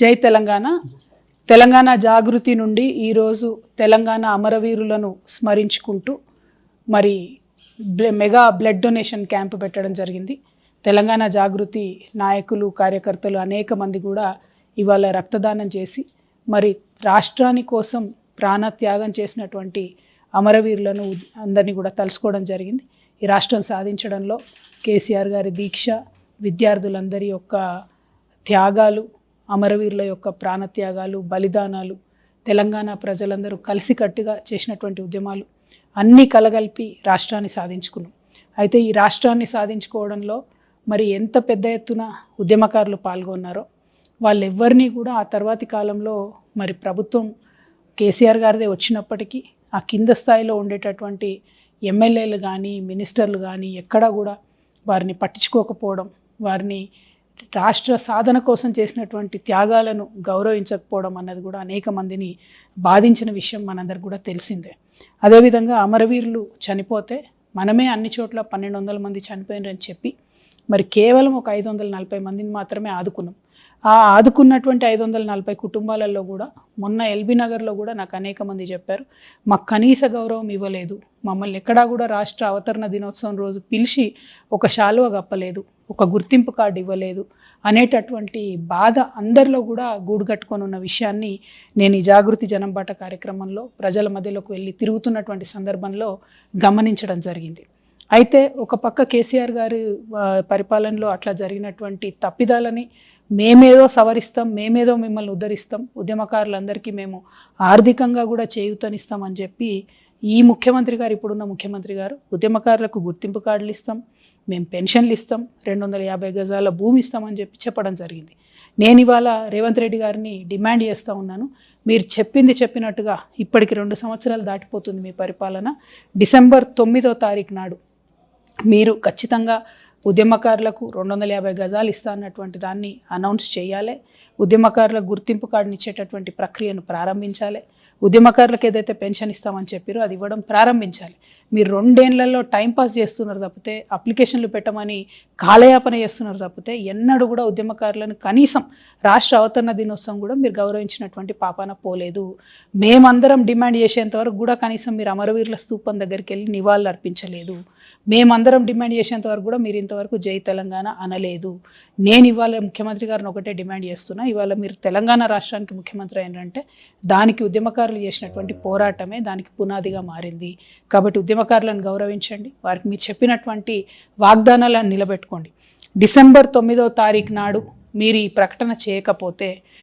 జై తెలంగాణ. తెలంగాణ జాగృతి నుండి ఈరోజు తెలంగాణ అమరవీరులను స్మరించుకుంటూ మరి మెగా బ్లడ్ డొనేషన్ క్యాంప్ పెట్టడం జరిగింది. తెలంగాణ జాగృతి నాయకులు కార్యకర్తలు అనేక మంది కూడా ఇవాళ రక్తదానం చేసి మరి రాష్ట్రాని కోసం ప్రాణత్యాగం చేసినటువంటి అమరవీరులను అందరినీ కూడా తలుసుకోవడం జరిగింది. ఈ రాష్ట్రం సాధించడంలో కేసీఆర్ గారి దీక్ష, విద్యార్థులందరి యొక్క త్యాగాలు, అమరవీరుల యొక్క ప్రాణత్యాగాలు, బలిదానాలు, తెలంగాణ ప్రజలందరూ కలిసికట్టుగా చేసినటువంటి ఉద్యమాలు అన్నీ కలగలిపి రాష్ట్రాన్ని సాధించుకున్నాం. అయితే ఈ రాష్ట్రాన్ని సాధించుకోవడంలో మరి ఎంత పెద్ద ఎత్తున ఉద్యమకారులు పాల్గొన్నారో వాళ్ళెవ్వరినీ కూడా ఆ తర్వాతి కాలంలో మరి ప్రభుత్వం కేసీఆర్ గారిదే వచ్చినప్పటికీ ఆ కింద స్థాయిలో ఉండేటటువంటి ఎమ్మెల్యేలు కానీ మినిస్టర్లు కానీ ఎక్కడా కూడా వారిని పట్టించుకోకపోవడం, వారిని రాష్ట్ర సాధన కోసం చేసినటువంటి త్యాగాలను గౌరవించకపోవడం అన్నది కూడా అనేక మందిని బాధించిన విషయం మనందరికి కూడా తెలిసిందే. అదేవిధంగా అమరవీరులు చనిపోతే మనమే అన్ని చోట్ల 1200 మంది చనిపోయినారని చెప్పి మరి కేవలం ఒక 540 మందిని మాత్రమే ఆదుకున్నాం. ఆ ఆదుకున్నటువంటి 540 కుటుంబాలలో కూడా మొన్న ఎల్బీ నగర్లో కూడా నాకు అనేక మంది చెప్పారు, మాకు కనీస గౌరవం ఇవ్వలేదు, మమ్మల్ని ఎక్కడా కూడా రాష్ట్ర అవతరణ దినోత్సవం రోజు పిలిచి ఒక శాలువ కప్పలేదు, ఒక గుర్తింపు కార్డు ఇవ్వలేదు అనేటటువంటి బాధ అందరిలో కూడా గూడు కట్టుకొని ఉన్న విషయాన్ని నేను ఈ జాగృతి జనంబాట కార్యక్రమంలో ప్రజల మధ్యలోకి వెళ్ళి తిరుగుతున్నటువంటి సందర్భంలో గమనించడం జరిగింది. అయితే ఒక పక్క కేసీఆర్ గారి పరిపాలనలో అట్లా జరిగినటువంటి తప్పిదాలని మేమేదో సవరిస్తాం, మేమేదో మిమ్మల్ని ఉద్ధరిస్తాం, ఉద్యమకారులందరికీ మేము ఆర్థికంగా కూడా చేయూతనిస్తామని చెప్పి ఈ ముఖ్యమంత్రి గారు, ఇప్పుడున్న ముఖ్యమంత్రి గారు ఉద్యమకారులకు గుర్తింపు కార్డులు ఇస్తాం, మేము పెన్షన్లు ఇస్తాం, 250 గజాల భూమి ఇస్తామని చెప్పి చెప్పడం జరిగింది. నేను ఇవాళ రేవంత్ రెడ్డి గారిని డిమాండ్ చేస్తూ ఉన్నాను, మీరు చెప్పినట్టుగా ఇప్పటికి 2 సంవత్సరాలు దాటిపోతుంది మీ పరిపాలన. డిసెంబర్ 9వ తారీఖు నాడు మీరు ఖచ్చితంగా ఉద్యమకారులకు 250 గజాలు ఇస్తా అన్నటువంటి దాన్ని అనౌన్స్ చేయాలి. ఉద్యమకారులకు గుర్తింపు కార్డుని ఇచ్చేటటువంటి ప్రక్రియను ప్రారంభించాలి. ఉద్యమకారులకు ఏదైతే పెన్షన్ ఇస్తామని చెప్పారో అది ఇవ్వడం ప్రారంభించాలి. మీరు 2 ఏళ్లలో టైంపాస్ చేస్తున్నారు తప్పితే, అప్లికేషన్లు పెట్టమని కాలయాపన చేస్తున్నారు తప్పితే ఎన్నడూ కూడా ఉద్యమకారులను కనీసం రాష్ట్ర అవతరణ దినోత్సవం కూడా మీరు గౌరవించినటువంటి పాపాన పోలేదు. మేమందరం డిమాండ్ చేసేంత వరకు కూడా కనీసం మీరు అమరవీరుల స్తూపం దగ్గరికి వెళ్ళి నివాళులు అర్పించలేదు. మేమందరం డిమాండ్ చేసేంత వరకు కూడా మీరు ఇంతవరకు జై తెలంగాణ అనలేదు. నేను ఇవాళ ముఖ్యమంత్రి గారిని ఒకటే డిమాండ్ చేస్తున్నా, ఇవాళ మీరు తెలంగాణ రాష్ట్రానికి ముఖ్యమంత్రి అయినంటే దానికి ఉద్యమకారులు చేసినటువంటి పోరాటమే దానికి పునాదిగా మారింది. కాబట్టి ఉద్యమకారులను గౌరవించండి, వారికి మీరు చెప్పినటువంటి వాగ్దానాలను నిలబెట్టుకోండి. డిసెంబర్ 9వ తారీఖు నాడు మీరు ఈ ప్రకటన చేయకపోతే